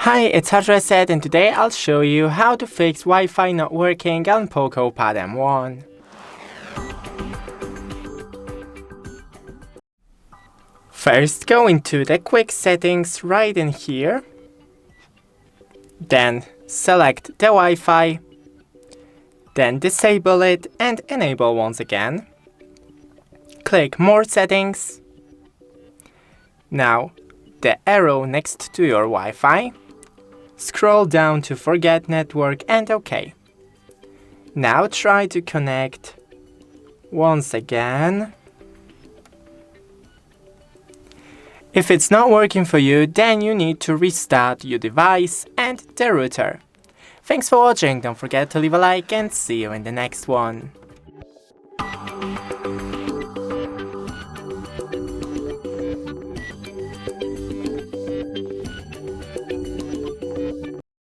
Hi, it's HardReset and today I'll show you how to fix Wi-Fi not working on POCO Pad M1. First, go into the quick settings right in here. Then select the Wi-Fi. Then disable it and enable once again. Click More Settings. Now, the arrow next to your Wi-Fi. Scroll down to Forget Network and OK. Now try to connect once again. If it's not working for you, then you need to restart your device and the router. Thanks for watching, don't forget to leave a like and see you in the next one.